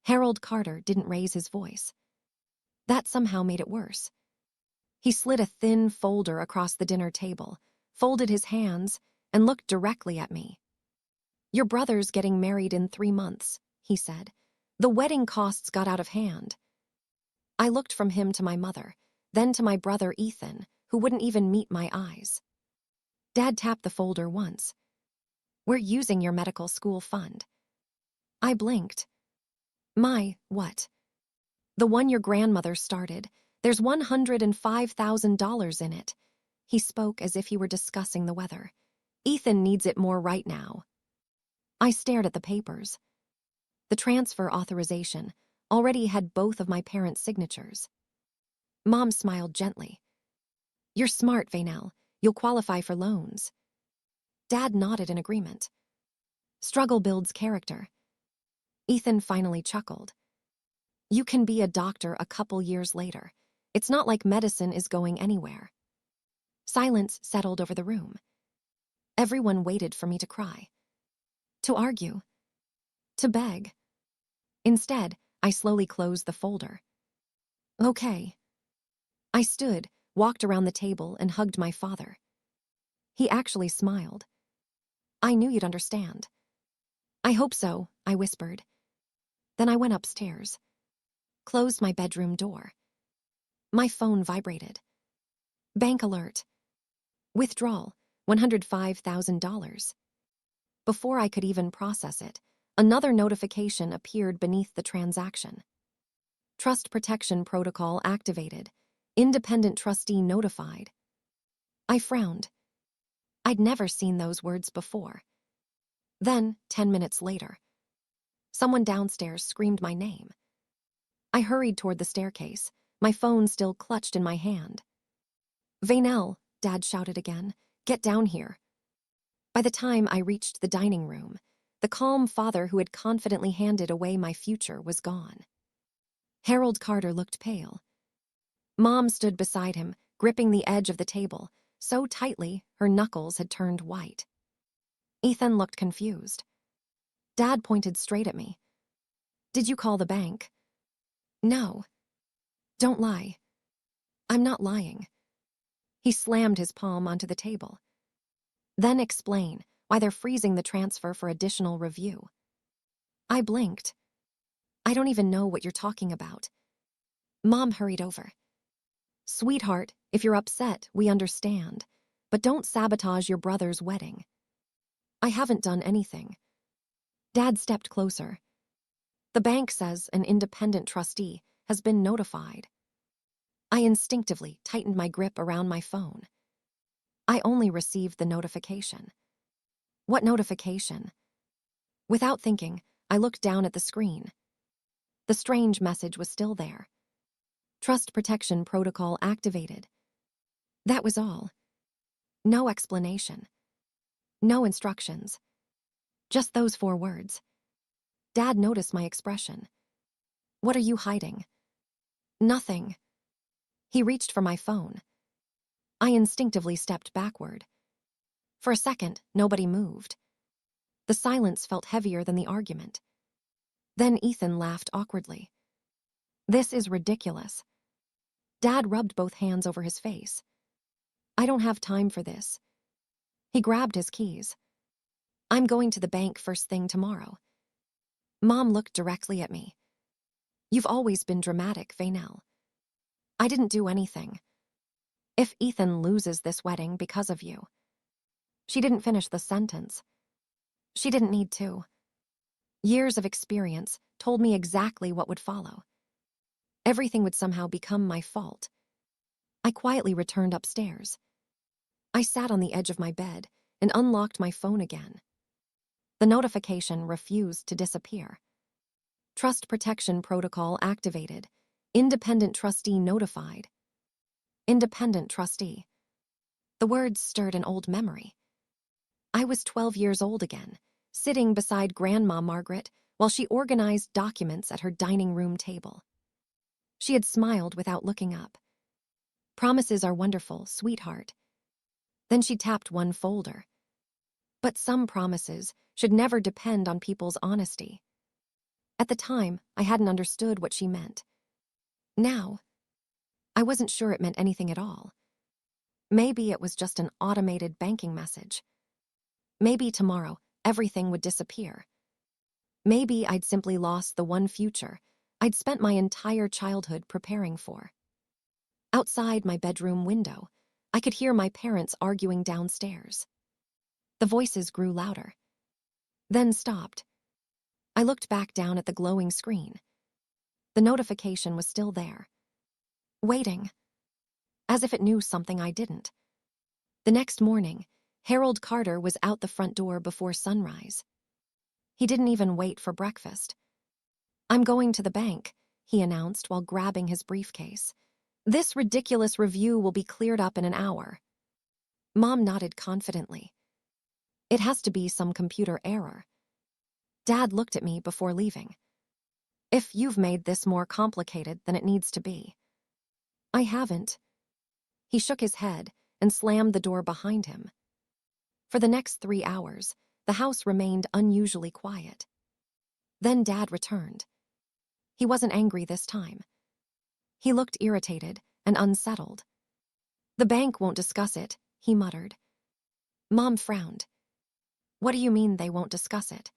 Harold Carter didn't raise his voice. That somehow made it worse. He slid a thin folder across the dinner table, folded his hands, and looked directly at me. "Your brother's getting married in 3 months," he said. "The wedding costs got out of hand." I looked from him to my mother, then to my brother Ethan, who wouldn't even meet my eyes. Dad tapped the folder once. "We're using your medical school fund." I blinked. "My, what?" "The one your grandmother started. There's $105,000 in it." He spoke as if he were discussing the weather. "Ethan needs it more right now." I stared at the papers. The transfer authorization already had both of my parents' signatures. Mom smiled gently. "You're smart, Vaynell. You'll qualify for loans." Dad nodded in agreement. "Struggle builds character." Ethan finally chuckled. "You can be a doctor a couple years later. It's not like medicine is going anywhere." Silence settled over the room. Everyone waited for me to cry. To argue. To beg. Instead, I slowly closed the folder. "Okay." I stood, walked around the table, and hugged my father. He actually smiled. "I knew you'd understand." "I hope so," I whispered. Then I went upstairs. Closed my bedroom door. My phone vibrated. Bank alert. Withdrawal, $105,000. Before I could even process it, another notification appeared beneath the transaction. Trust Protection Protocol activated. Independent trustee notified. I frowned. I'd never seen those words before. Then, 10 minutes later, someone downstairs screamed my name. I hurried toward the staircase, my phone still clutched in my hand. "Vaynell," Dad shouted again. "Get down here." By the time I reached the dining room, the calm father who had confidently handed away my future was gone. Harold Carter looked pale. Mom stood beside him, gripping the edge of the table, so tightly her knuckles had turned white. Ethan looked confused. Dad pointed straight at me. "Did you call the bank?" "No." "Don't lie." "I'm not lying." He slammed his palm onto the table. "Then explain why they're freezing the transfer for additional review." I blinked. "I don't even know what you're talking about." Mom hurried over. "Sweetheart, if you're upset, we understand. But don't sabotage your brother's wedding." "I haven't done anything." Dad stepped closer. "The bank says an independent trustee has been notified." I instinctively tightened my grip around my phone. I only received the notification. What notification? Without thinking, I looked down at the screen. The strange message was still there. Trust Protection Protocol activated. That was all. No explanation. No instructions. Just those 4 words. Dad noticed my expression. "What are you hiding?" "Nothing." He reached for my phone. I instinctively stepped backward. For a second, nobody moved. The silence felt heavier than the argument. Then Ethan laughed awkwardly. "This is ridiculous." Dad rubbed both hands over his face. "I don't have time for this." He grabbed his keys. "I'm going to the bank first thing tomorrow." Mom looked directly at me. "You've always been dramatic, Vaynell." "I didn't do anything." "If Ethan loses this wedding because of you." She didn't finish the sentence. She didn't need to. Years of experience told me exactly what would follow. Everything would somehow become my fault. I quietly returned upstairs. I sat on the edge of my bed and unlocked my phone again. The notification refused to disappear. Trust Protection Protocol activated. Independent trustee notified. Independent trustee. The words stirred an old memory. I was 12 years old again, sitting beside Grandma Margaret while she organized documents at her dining room table. She had smiled without looking up. "Promises are wonderful, sweetheart." Then she tapped one folder. "But some promises should never depend on people's honesty." At the time, I hadn't understood what she meant. Now, I wasn't sure it meant anything at all. Maybe it was just an automated banking message. Maybe tomorrow, everything would disappear. Maybe I'd simply lost the one future I'd spent my entire childhood preparing for. Outside my bedroom window, I could hear my parents arguing downstairs. The voices grew louder, then stopped. I looked back down at the glowing screen. The notification was still there, waiting, as if it knew something I didn't. The next morning, Harold Carter was out the front door before sunrise. He didn't even wait for breakfast. "I'm going to the bank," he announced while grabbing his briefcase. "This ridiculous review will be cleared up in an hour." Mom nodded confidently. "It has to be some computer error." Dad looked at me before leaving. "If you've made this more complicated than it needs to be." "I haven't." He shook his head and slammed the door behind him. For the next 3 hours, the house remained unusually quiet. Then Dad returned. He wasn't angry this time. He looked irritated and unsettled. "The bank won't discuss it," he muttered. Mom frowned. "What do you mean they won't discuss it?"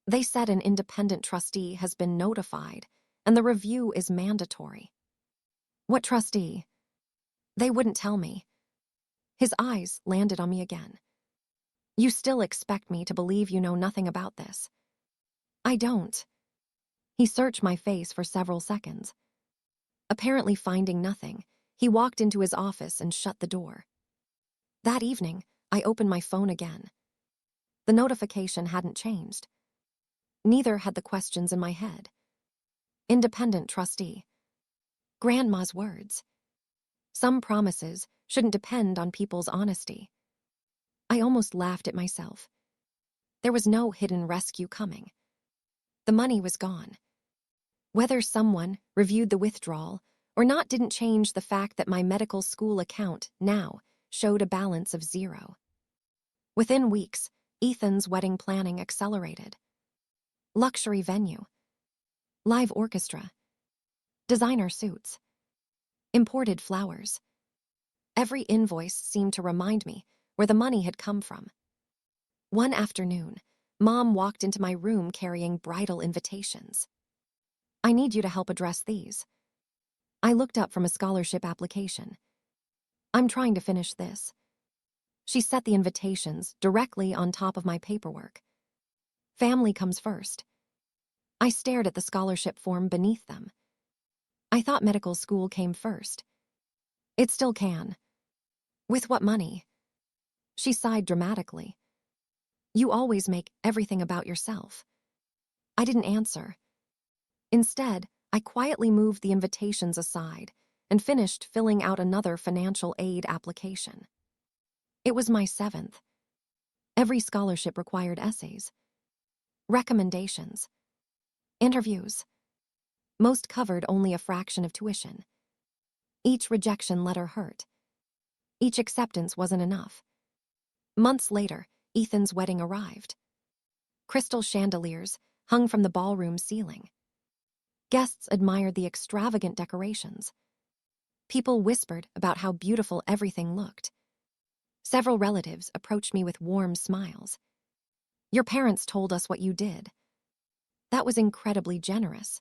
"They said an independent trustee has been notified, and the review is mandatory." "What trustee?" "They wouldn't tell me." His eyes landed on me again. "You still expect me to believe you know nothing about this?" "I don't." He searched my face for several seconds. Apparently finding nothing, he walked into his office and shut the door. That evening, I opened my phone again. The notification hadn't changed. Neither had the questions in my head. Independent trustee. Grandma's words. Some promises shouldn't depend on people's honesty. I almost laughed at myself. There was no hidden rescue coming. The money was gone. Whether someone reviewed the withdrawal or not didn't change the fact that my medical school account now showed a balance of 0. Within weeks, Ethan's wedding planning accelerated. Luxury venue. Live orchestra. Designer suits. Imported flowers. Every invoice seemed to remind me where the money had come from. One afternoon, Mom walked into my room carrying bridal invitations. "I need you to help address these." I looked up from a scholarship application. "I'm trying to finish this." She set the invitations directly on top of my paperwork. "Family comes first." I stared at the scholarship form beneath them. "I thought medical school came first." "It still can." "With what money?" She sighed dramatically. "You always make everything about yourself." I didn't answer. Instead, I quietly moved the invitations aside and finished filling out another financial aid application. It was my 7th. Every scholarship required essays, recommendations, interviews. Most covered only a fraction of tuition. Each rejection letter hurt. Each acceptance wasn't enough. Months later, Ethan's wedding arrived. Crystal chandeliers hung from the ballroom ceiling. Guests admired the extravagant decorations. People whispered about how beautiful everything looked. Several relatives approached me with warm smiles. "Your parents told us what you did." "That was incredibly generous."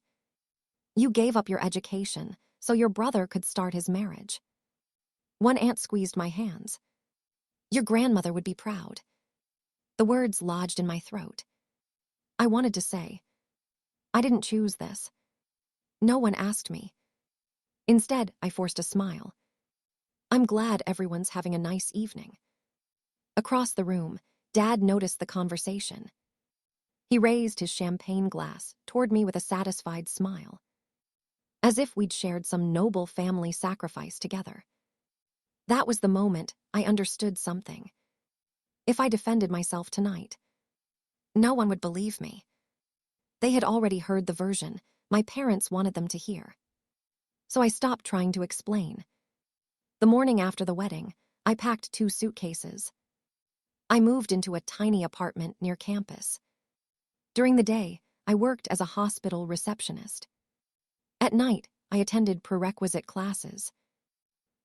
"You gave up your education so your brother could start his marriage." One aunt squeezed my hands. "Your grandmother would be proud." The words lodged in my throat. I wanted to say, "I didn't choose this. No one asked me." Instead, I forced a smile. "I'm glad everyone's having a nice evening." Across the room, Dad noticed the conversation. He raised his champagne glass toward me with a satisfied smile, as if we'd shared some noble family sacrifice together. That was the moment I understood something. If I defended myself tonight, no one would believe me. They had already heard the version my parents wanted them to hear. So I stopped trying to explain. The morning after the wedding, I packed 2 suitcases. I moved into a tiny apartment near campus. During the day, I worked as a hospital receptionist. At night, I attended prerequisite classes.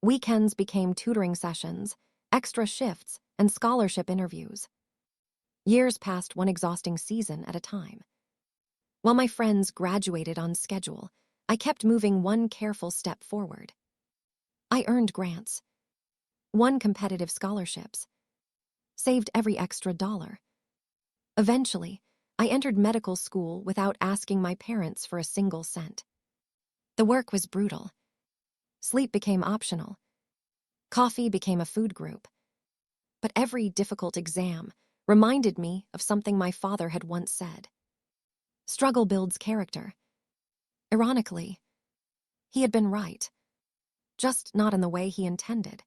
Weekends became tutoring sessions, extra shifts, and scholarship interviews. Years passed one exhausting season at a time. While my friends graduated on schedule, I kept moving one careful step forward. I earned grants, won competitive scholarships, saved every extra dollar. Eventually, I entered medical school without asking my parents for a single cent. The work was brutal. Sleep became optional. Coffee became a food group. But every difficult exam reminded me of something my father had once said. Struggle builds character. Ironically, he had been right, just not in the way he intended.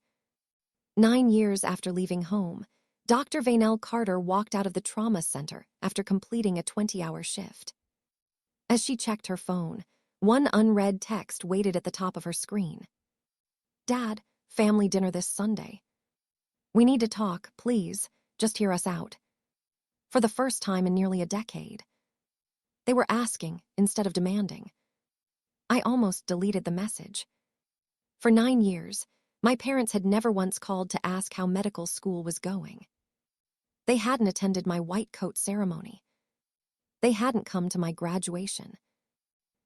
9 years after leaving home, Dr. Vaynell Carter walked out of the trauma center after completing a 20-hour shift. As she checked her phone, one unread text waited at the top of her screen. "Dad, family dinner this Sunday. We need to talk, please. Just hear us out." For the first time in nearly a decade, they were asking instead of demanding. I almost deleted the message. For 9 years, my parents had never once called to ask how medical school was going. They hadn't attended my white coat ceremony. They hadn't come to my graduation.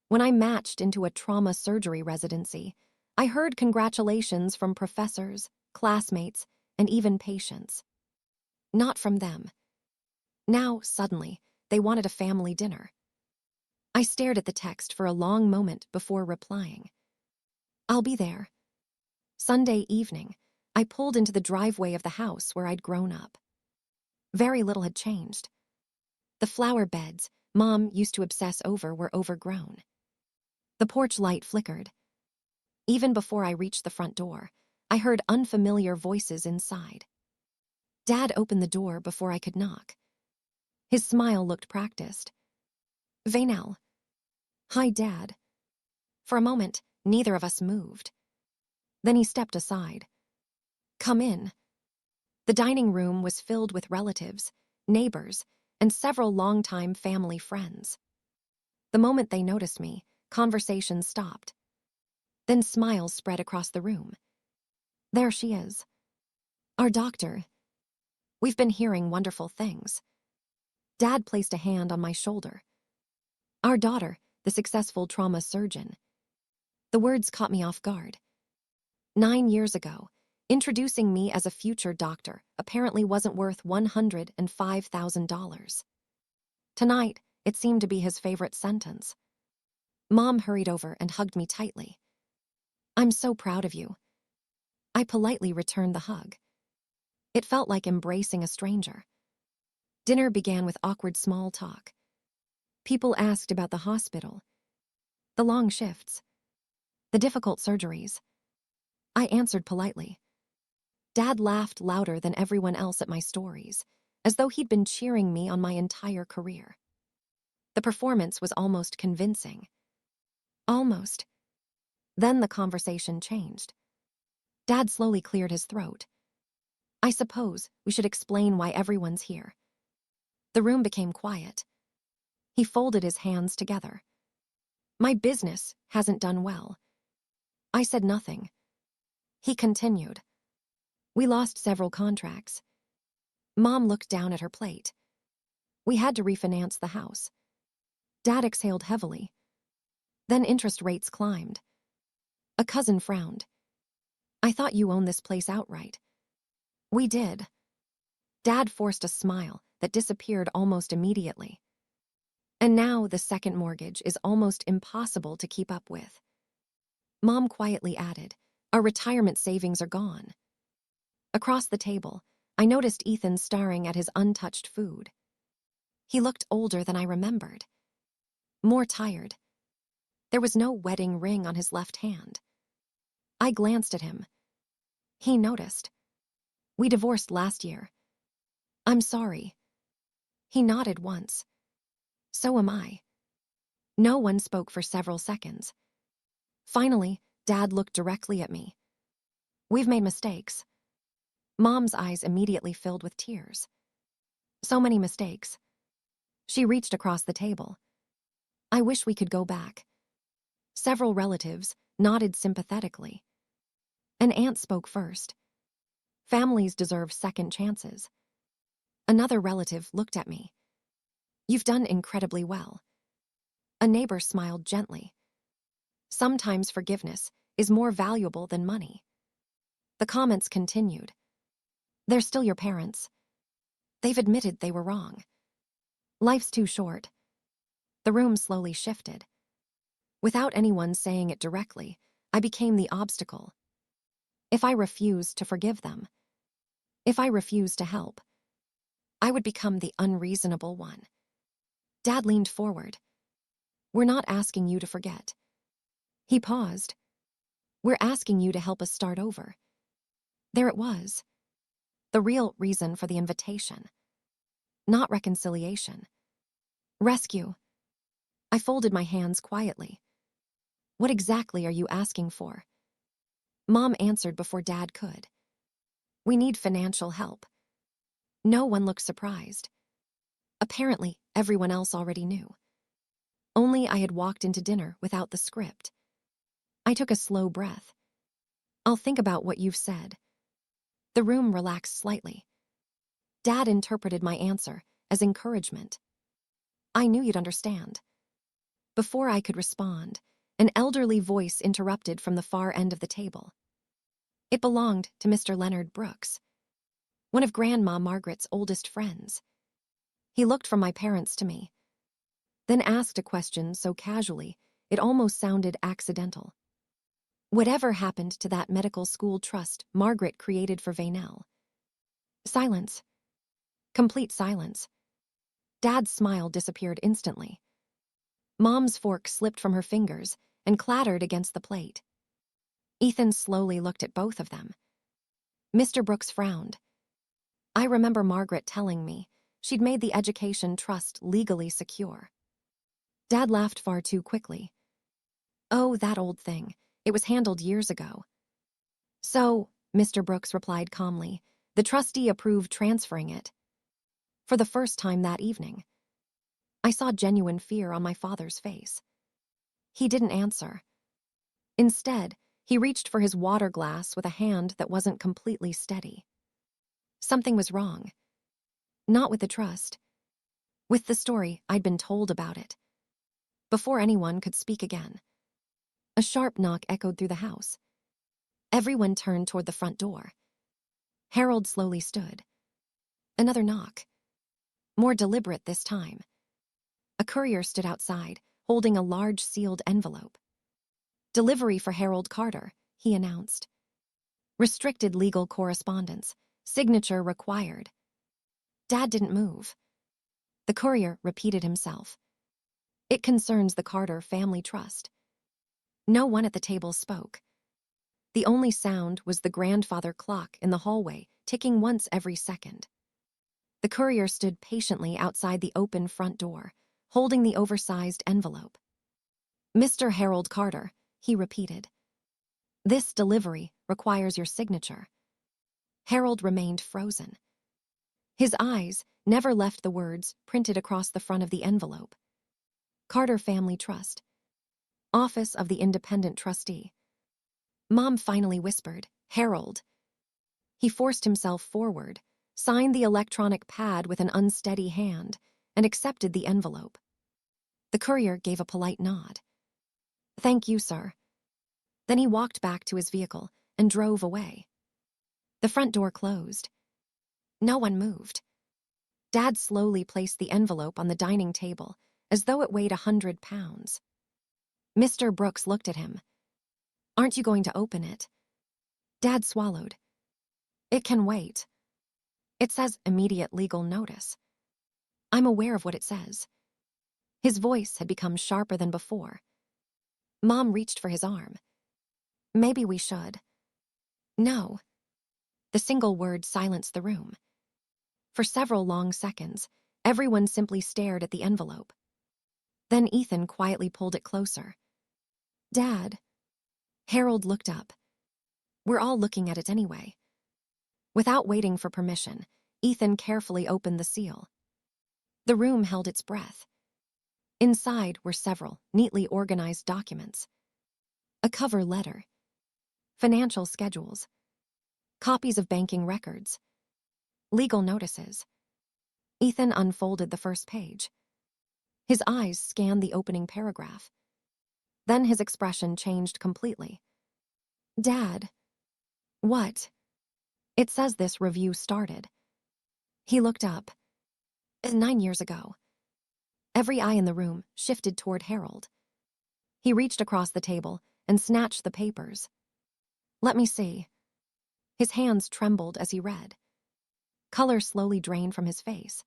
When I matched into a trauma surgery residency, I heard congratulations from professors, classmates, and even patients. Not from them. Now, suddenly, they wanted a family dinner. I stared at the text for a long moment before replying. "I'll be there." Sunday evening, I pulled into the driveway of the house where I'd grown up. Very little had changed. The flower beds Mom used to obsess over were overgrown. The porch light flickered. Even before I reached the front door, I heard unfamiliar voices inside. Dad opened the door before I could knock. His smile looked practiced. "Vaynell." "Hi, Dad." For a moment, neither of us moved. Then he stepped aside. "Come in." The dining room was filled with relatives, neighbors, and several longtime family friends. The moment they noticed me, conversation stopped. Then smiles spread across the room. "There she is. Our doctor. We've been hearing wonderful things." Dad placed a hand on my shoulder. "Our daughter, the successful trauma surgeon." The words caught me off guard. 9 years ago, introducing me as a future doctor apparently wasn't worth $105,000. Tonight, it seemed to be his favorite sentence. Mom hurried over and hugged me tightly. "I'm so proud of you." I politely returned the hug. It felt like embracing a stranger. Dinner began with awkward small talk. People asked about the hospital, the long shifts, the difficult surgeries. I answered politely. Dad laughed louder than everyone else at my stories, as though he'd been cheering me on my entire career. The performance was almost convincing. Almost. Then the conversation changed. Dad slowly cleared his throat. "I suppose we should explain why everyone's here." The room became quiet. He folded his hands together. "My business hasn't done well." I said nothing. He continued. "We lost several contracts." Mom looked down at her plate. "We had to refinance the house." Dad exhaled heavily. "Then interest rates climbed." A cousin frowned. "I thought you owned this place outright." "We did." Dad forced a smile that disappeared almost immediately. "And now the second mortgage is almost impossible to keep up with." Mom quietly added, "Our retirement savings are gone." Across the table, I noticed Ethan staring at his untouched food. He looked older than I remembered. More tired. There was no wedding ring on his left hand. I glanced at him. He noticed. "We divorced last year." "I'm sorry." He nodded once. "So am I." No one spoke for several seconds. Finally, Dad looked directly at me. "We've made mistakes." Mom's eyes immediately filled with tears. "So many mistakes." She reached across the table. I wish we could go back. Several relatives nodded sympathetically. An aunt spoke first. Families deserve second chances. Another relative looked at me. You've done incredibly well. A neighbor smiled gently. Sometimes forgiveness is more valuable than money. The comments continued. They're still your parents. They've admitted they were wrong. Life's too short. The room slowly shifted. Without anyone saying it directly, I became the obstacle. If I refused to forgive them, if I refused to help, I would become the unreasonable one. Dad leaned forward. We're not asking you to forget. He paused. We're asking you to help us start over. There it was. The real reason for the invitation. Not reconciliation. Rescue. I folded my hands quietly. What exactly are you asking for? Mom answered before Dad could. We need financial help. No one looked surprised. Apparently, everyone else already knew. Only I had walked into dinner without the script. I took a slow breath. I'll think about what you've said. The room relaxed slightly. Dad interpreted my answer as encouragement. I knew you'd understand. Before I could respond, an elderly voice interrupted from the far end of the table. It belonged to Mr. Leonard Brooks, one of Grandma Margaret's oldest friends. He looked from my parents to me, then asked a question so casually it almost sounded accidental. Whatever happened to that medical school trust Margaret created for Vaynell? Silence. Complete silence. Dad's smile disappeared instantly. Mom's fork slipped from her fingers and clattered against the plate. Ethan slowly looked at both of them. Mr. Brooks frowned. I remember Margaret telling me she'd made the education trust legally secure. Dad laughed far too quickly. Oh, that old thing. It was handled years ago. So, Mr. Brooks replied calmly, the trustee approved transferring it. For the first time that evening, I saw genuine fear on my father's face. He didn't answer. Instead, he reached for his water glass with a hand that wasn't completely steady. Something was wrong. Not with the trust. With the story I'd been told about it. Before anyone could speak again, a sharp knock echoed through the house. Everyone turned toward the front door. Harold slowly stood. Another knock. More deliberate this time. A courier stood outside, holding a large sealed envelope. Delivery for Harold Carter, he announced. Restricted legal correspondence. Signature required. Dad didn't move. The courier repeated himself. It concerns the Carter family trust. No one at the table spoke. The only sound was the grandfather clock in the hallway, ticking once every second. The courier stood patiently outside the open front door, holding the oversized envelope. Mr. Harold Carter, he repeated. This delivery requires your signature. Harold remained frozen. His eyes never left the words printed across the front of the envelope. Carter Family Trust. Office of the Independent Trustee. Mom finally whispered, Harold. He forced himself forward, signed the electronic pad with an unsteady hand, and accepted the envelope. The courier gave a polite nod. Thank you, sir. Then he walked back to his vehicle and drove away. The front door closed. No one moved. Dad slowly placed the envelope on the dining table, as though it weighed 100 pounds. Mr. Brooks looked at him. Aren't you going to open it? Dad swallowed. It can wait. It says immediate legal notice. I'm aware of what it says. His voice had become sharper than before. Mom reached for his arm. Maybe we should. No. The single word silenced the room. For several long seconds, everyone simply stared at the envelope. Then Ethan quietly pulled it closer. Dad. Harold looked up. We're all looking at it anyway. Without waiting for permission, Ethan carefully opened the seal. The room held its breath. Inside were several neatly organized documents: a cover letter, financial schedules, copies of banking records, legal notices. Ethan unfolded the first page. His eyes scanned the opening paragraph. Then his expression changed completely. "Dad, what?" "It says this review started." He looked up. 9 years ago." Every eye in the room shifted toward Harold. He reached across the table and snatched the papers. "Let me see." His hands trembled as he read. Color slowly drained from his face.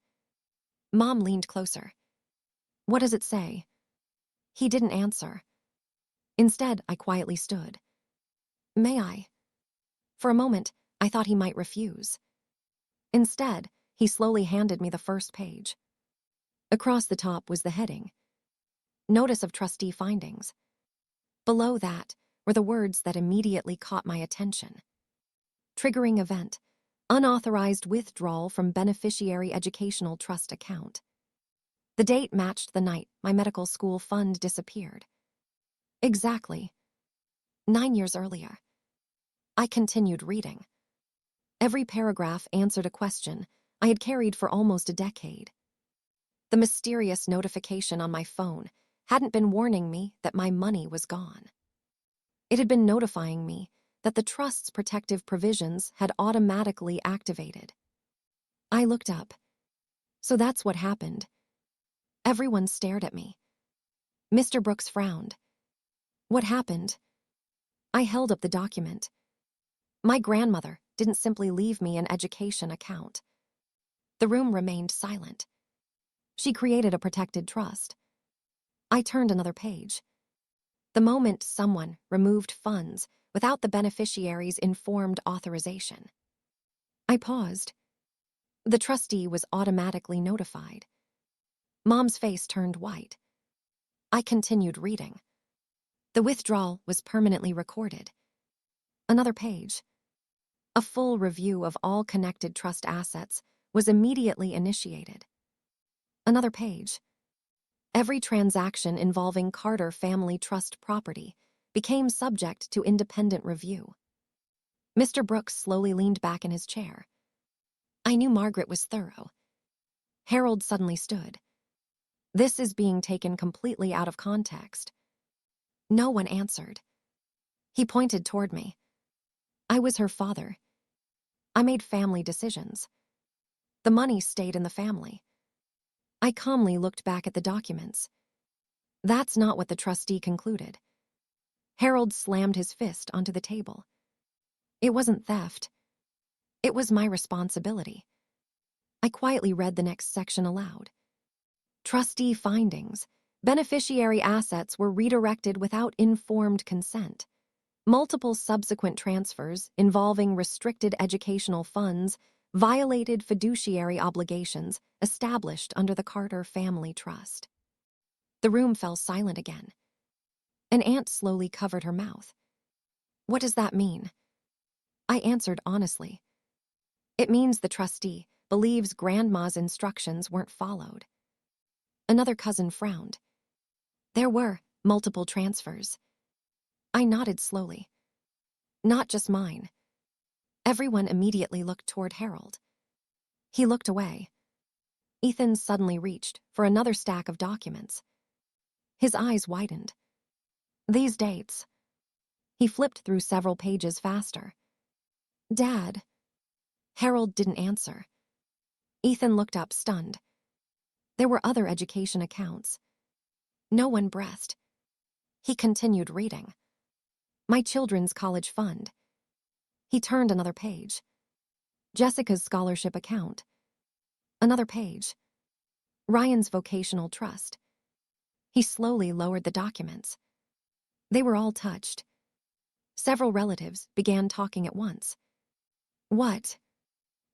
Mom leaned closer. "What does it say?" He didn't answer. Instead, I quietly stood. "May I?" For a moment, I thought he might refuse. Instead, he slowly handed me the first page. Across the top was the heading: Notice of Trustee Findings. Below that were the words that immediately caught my attention: Triggering event: unauthorized withdrawal from beneficiary educational trust account. The date matched the night my medical school fund disappeared. Exactly 9 years earlier. I continued reading. Every paragraph answered a question I had carried for almost a decade. The mysterious notification on my phone hadn't been warning me that my money was gone. It had been notifying me that the trust's protective provisions had automatically activated. I looked up. So that's what happened. Everyone stared at me. Mr. Brooks frowned. "What happened?" I held up the document. My grandmother didn't simply leave me an education account. The room remained silent. She created a protected trust. I turned another page. The moment someone removed funds without the beneficiary's informed authorization. I paused. The trustee was automatically notified. Mom's face turned white. I continued reading. The withdrawal was permanently recorded. Another page. A full review of all connected trust assets was immediately initiated. Another page. Every transaction involving Carter family trust property became subject to independent review. Mr. Brooks slowly leaned back in his chair. I knew Margaret was thorough. Harold suddenly stood. This is being taken completely out of context. No one answered. He pointed toward me. I was her father. I made family decisions. The money stayed in the family. I calmly looked back at the documents. That's not what the trustee concluded. Harold slammed his fist onto the table. It wasn't theft. It was my responsibility. I quietly read the next section aloud. Trustee findings. Beneficiary assets were redirected without informed consent. Multiple subsequent transfers involving restricted educational funds violated fiduciary obligations established under the Carter Family Trust. The room fell silent again. An aunt slowly covered her mouth. What does that mean? I answered honestly. It means the trustee believes Grandma's instructions weren't followed. Another cousin frowned. There were multiple transfers. I nodded slowly. Not just mine. Everyone immediately looked toward Harold. He looked away. Ethan suddenly reached for another stack of documents. His eyes widened. These dates. He flipped through several pages faster. Dad. Harold didn't answer. Ethan looked up stunned. There were other education accounts. No one breathed. He continued reading. My children's college fund. He turned another page. Jessica's scholarship account. Another page. Ryan's vocational trust. He slowly lowered the documents. They were all touched. Several relatives began talking at once. What?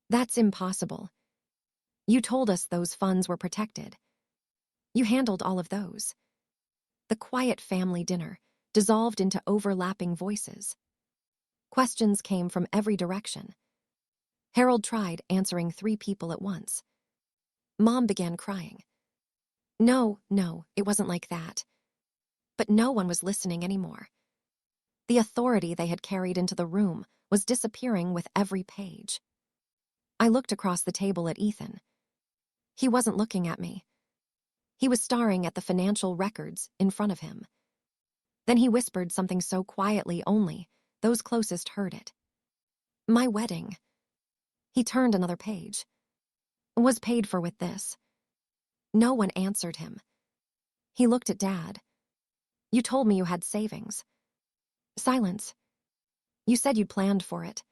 That's impossible. You told us those funds were protected. You handled all of those. The quiet family dinner dissolved into overlapping voices. Questions came from every direction. Harold tried answering 3 people at once. Mom began crying. No, it wasn't like that. But no one was listening anymore. The authority they had carried into the room was disappearing with every page. I looked across the table at Ethan. He wasn't looking at me. He was staring at the financial records in front of him. Then he whispered something so quietly only those closest heard it. My wedding. He turned another page. Was paid for with this. No one answered him. He looked at Dad. You told me you had savings. Silence. You said you'd planned for it.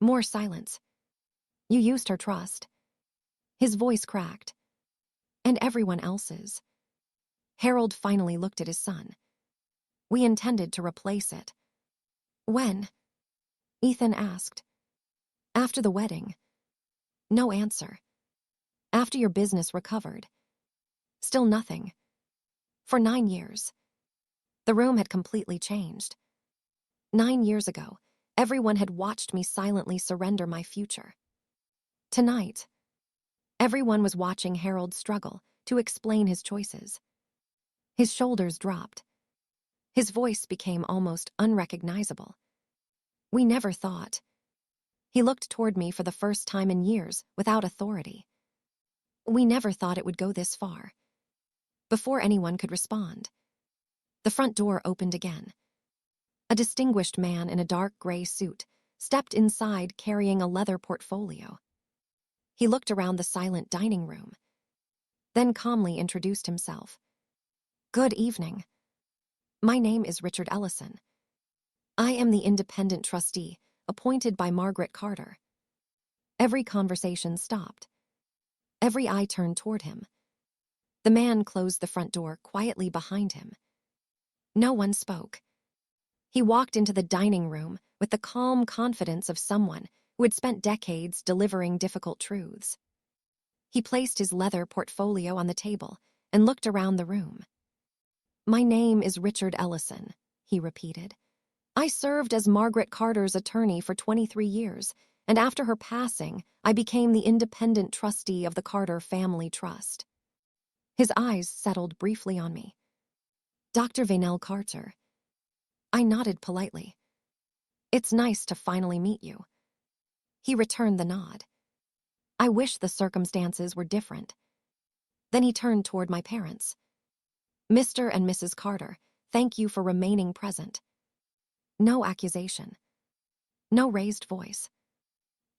More silence. You used her trust. His voice cracked. And everyone else's. Harold finally looked at his son. We intended to replace it. When? Ethan asked. After the wedding. No answer. After your business recovered. Still nothing. For 9 years. The room had completely changed. 9 years ago, everyone had watched me silently surrender my future. Tonight, everyone was watching Harold struggle to explain his choices. His shoulders dropped. His voice became almost unrecognizable. We never thought. He looked toward me for the first time in years without authority. We never thought it would go this far. Before anyone could respond, the front door opened again. A distinguished man in a dark gray suit stepped inside carrying a leather portfolio. He looked around the silent dining room, then calmly introduced himself. Good evening. My name is Richard Ellison. I am the independent trustee appointed by Margaret Carter. Every conversation stopped. Every eye turned toward him. The man closed the front door quietly behind him. No one spoke. He walked into the dining room with the calm confidence of someone who had spent decades delivering difficult truths. He placed his leather portfolio on the table and looked around the room. My name is Richard Ellison, he repeated. I served as Margaret Carter's attorney for 23 years, and after her passing, I became the independent trustee of the Carter Family Trust. His eyes settled briefly on me. Dr. Vaynell Carter. I nodded politely. It's nice to finally meet you. He returned the nod. I wish the circumstances were different. Then he turned toward my parents. Mr. and Mrs. Carter, thank you for remaining present. No accusation. No raised voice.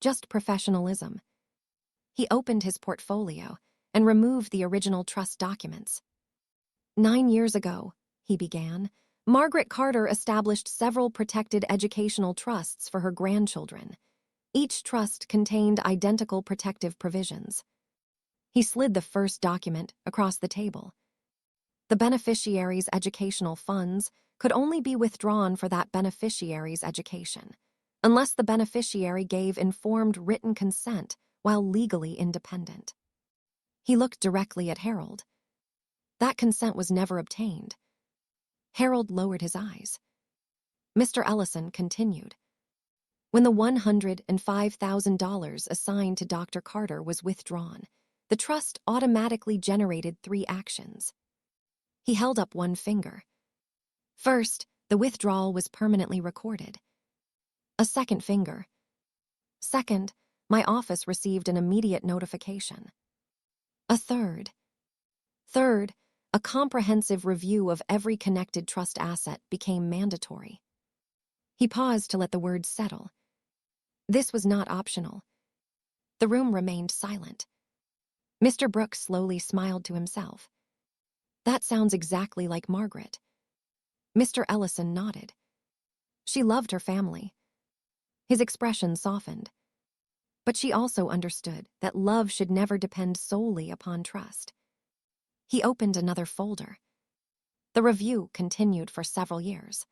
Just professionalism. He opened his portfolio and removed the original trust documents. 9 years ago, he began, Margaret Carter established several protected educational trusts for her grandchildren. Each trust contained identical protective provisions. He slid the first document across the table. The beneficiary's educational funds could only be withdrawn for that beneficiary's education, unless the beneficiary gave informed written consent while legally independent. He looked directly at Harold. That consent was never obtained. Harold lowered his eyes. Mr. Ellison continued. When the $105,000 assigned to Dr. Carter was withdrawn, the trust automatically generated 3 actions. He held up one finger. First, the withdrawal was permanently recorded. A second finger. Second, my office received an immediate notification. A third. Third, a comprehensive review of every connected trust asset became mandatory. He paused to let the words settle. This was not optional. The room remained silent. Mr. Brooks slowly smiled to himself. That sounds exactly like Margaret. Mr. Ellison nodded. She loved her family. His expression softened. But she also understood that love should never depend solely upon trust. He opened another folder. The review continued for several years.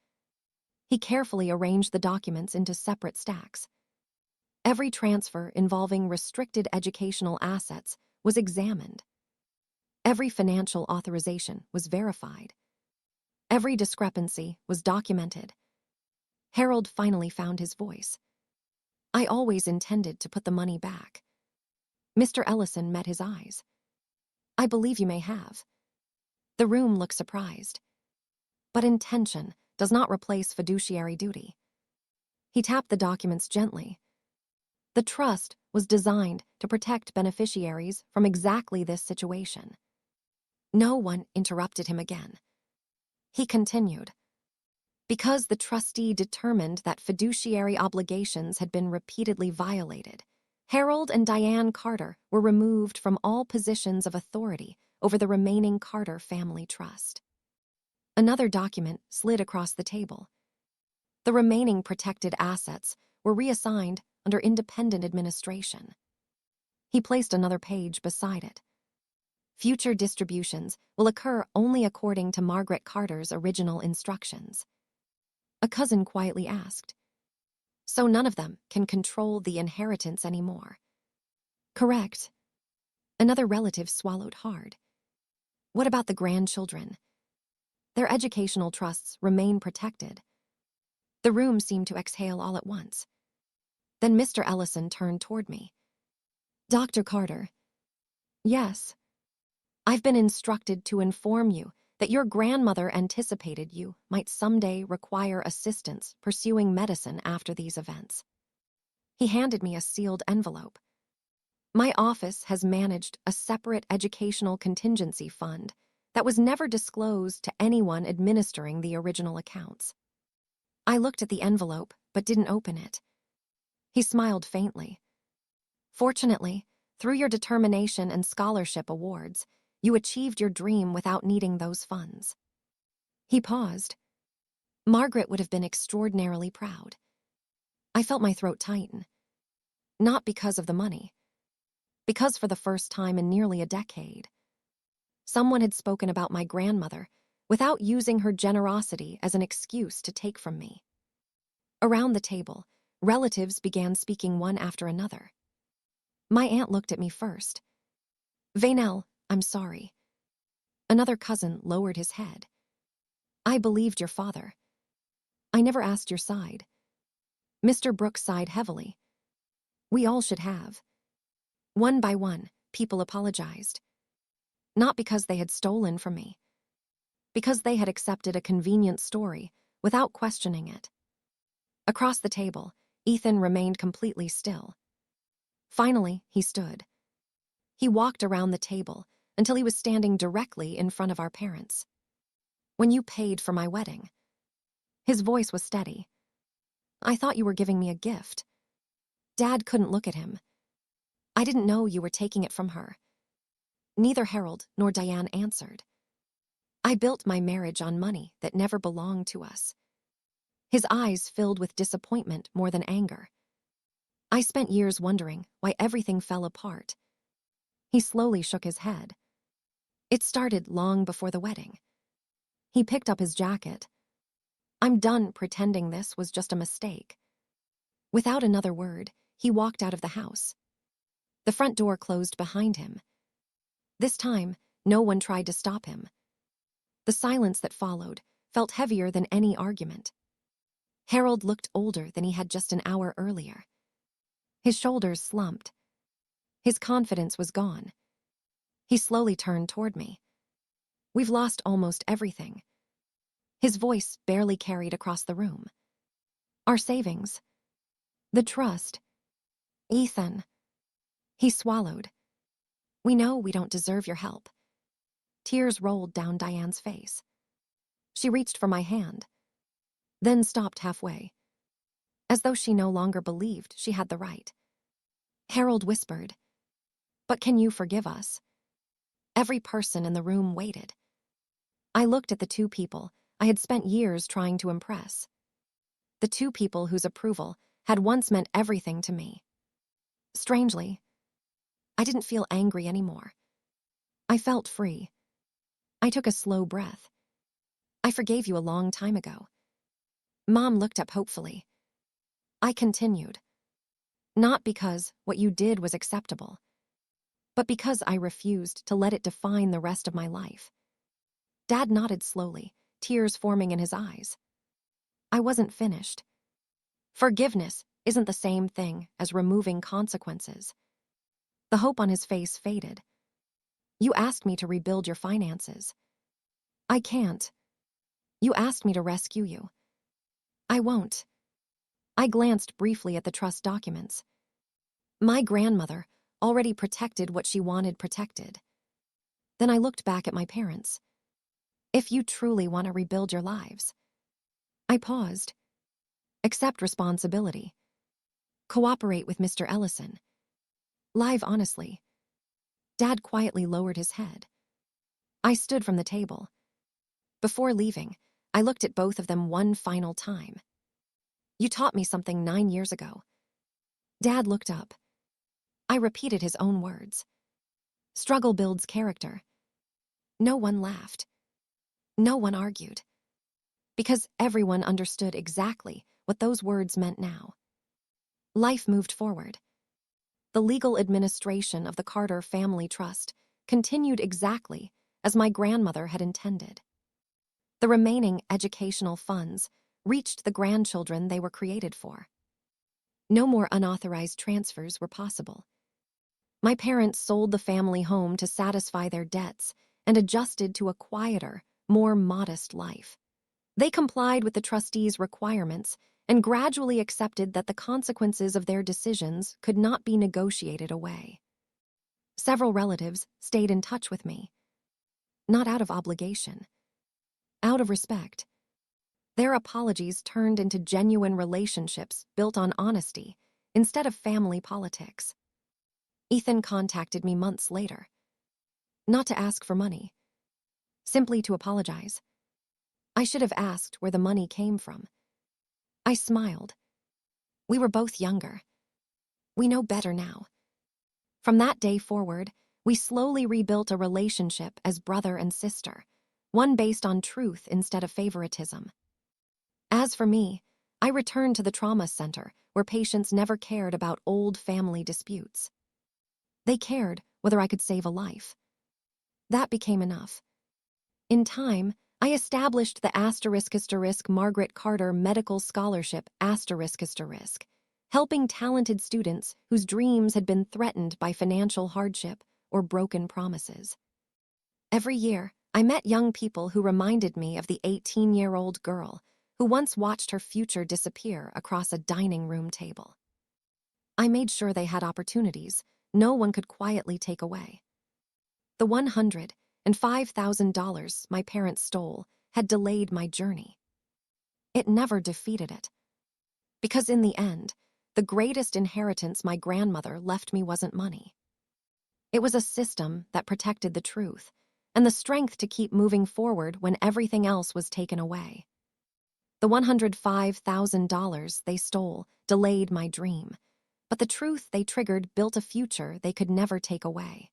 He carefully arranged the documents into separate stacks. Every transfer involving restricted educational assets was examined. Every financial authorization was verified. Every discrepancy was documented. Harold finally found his voice. I always intended to put the money back. Mr. Ellison met his eyes. I believe you may have. The room looked surprised. But intention does not replace fiduciary duty. He tapped the documents gently. The trust was designed to protect beneficiaries from exactly this situation. No one interrupted him again. He continued. Because the trustee determined that fiduciary obligations had been repeatedly violated, Harold and Diane Carter were removed from all positions of authority over the remaining Carter family trust. Another document slid across the table. The remaining protected assets were reassigned under independent administration. He placed another page beside it. Future distributions will occur only according to Margaret Carter's original instructions. A cousin quietly asked, "So none of them can control the inheritance anymore?" "Correct." Another relative swallowed hard. "What about the grandchildren?" "Their educational trusts remain protected." The room seemed to exhale all at once. Then Mr. Ellison turned toward me. "Dr. Carter." "Yes." "I've been instructed to inform you that your grandmother anticipated you might someday require assistance pursuing medicine after these events." He handed me a sealed envelope. "My office has managed a separate educational contingency fund that was never disclosed to anyone administering the original accounts." I looked at the envelope but didn't open it. He smiled faintly. "Fortunately, through your determination and scholarship awards, you achieved your dream without needing those funds." He paused. "Margaret would have been extraordinarily proud." I felt my throat tighten. Not because of the money. Because for the first time in nearly a decade, someone had spoken about my grandmother without using her generosity as an excuse to take from me. Around the table, relatives began speaking one after another. My aunt looked at me first. "Vaynell, I'm sorry." Another cousin lowered his head. "I believed your father. I never asked your side." Mr. Brooks sighed heavily. "We all should have." One by one, people apologized. Not because they had stolen from me. Because they had accepted a convenient story without questioning it. Across the table, Ethan remained completely still. Finally, he stood. He walked around the table until he was standing directly in front of our parents. "When you paid for my wedding." His voice was steady. "I thought you were giving me a gift." Dad couldn't look at him. "I didn't know you were taking it from her." Neither Harold nor Diane answered. "I built my marriage on money that never belonged to us." His eyes filled with disappointment more than anger. "I spent years wondering why everything fell apart." He slowly shook his head. "It started long before the wedding." He picked up his jacket. "I'm done pretending this was just a mistake." Without another word, he walked out of the house. The front door closed behind him. This time, no one tried to stop him. The silence that followed felt heavier than any argument. Harold looked older than he had just an hour earlier. His shoulders slumped. His confidence was gone. He slowly turned toward me. "We've lost almost everything." His voice barely carried across the room. "Our savings. The trust. Ethan." He swallowed. "We know we don't deserve your help." Tears rolled down Diane's face. She reached for my hand, then stopped halfway, as though she no longer believed she had the right. Harold whispered, "But can you forgive us?" Every person in the room waited. I looked at the two people I had spent years trying to impress. The two people whose approval had once meant everything to me. Strangely, I didn't feel angry anymore. I felt free. I took a slow breath. "I forgave you a long time ago." Mom looked up hopefully. I continued. "Not because what you did was acceptable, but because I refused to let it define the rest of my life." Dad nodded slowly, tears forming in his eyes. I wasn't finished. "Forgiveness isn't the same thing as removing consequences." The hope on his face faded. You asked me to rebuild your finances. I can't. You asked me to rescue you. I won't. I glanced briefly at the trust documents. My grandmother already protected what she wanted protected. Then I looked back at my parents. If you truly want to rebuild your lives. I paused. Accept responsibility. Cooperate with Mr. Ellison. Live honestly. Dad quietly lowered his head. I stood from the table. Before leaving, I looked at both of them one final time. You taught me something 9 years ago. Dad looked up. I repeated his own words. Struggle builds character. No one laughed. No one argued. Because everyone understood exactly what those words meant now. Life moved forward. The legal administration of the Carter Family Trust continued exactly as my grandmother had intended. The remaining educational funds reached the grandchildren they were created for. No more unauthorized transfers were possible. My parents sold the family home to satisfy their debts and adjusted to a quieter, more modest life. They complied with the trustees' requirements and gradually accepted that the consequences of their decisions could not be negotiated away. Several relatives stayed in touch with me, not out of obligation, out of respect. Their apologies turned into genuine relationships built on honesty instead of family politics. Ethan contacted me months later, not to ask for money, simply to apologize. I should have asked where the money came from. I smiled. We were both younger. We know better now. From that day forward, we slowly rebuilt a relationship as brother and sister, one based on truth instead of favoritism. As for me, I returned to the trauma center where patients never cared about old family disputes. They cared whether I could save a life. That became enough. In time, I established the ** Margaret Carter Medical Scholarship **, helping talented students whose dreams had been threatened by financial hardship or broken promises. Every year, I met young people who reminded me of the 18-year-old girl who once watched her future disappear across a dining room table. I made sure they had opportunities no one could quietly take away. The $105,000 my parents stole had delayed my journey. It never defeated it. Because in the end, the greatest inheritance my grandmother left me wasn't money. It was a system that protected the truth and the strength to keep moving forward when everything else was taken away. The $105,000 they stole delayed my dream, but the truth they triggered built a future they could never take away.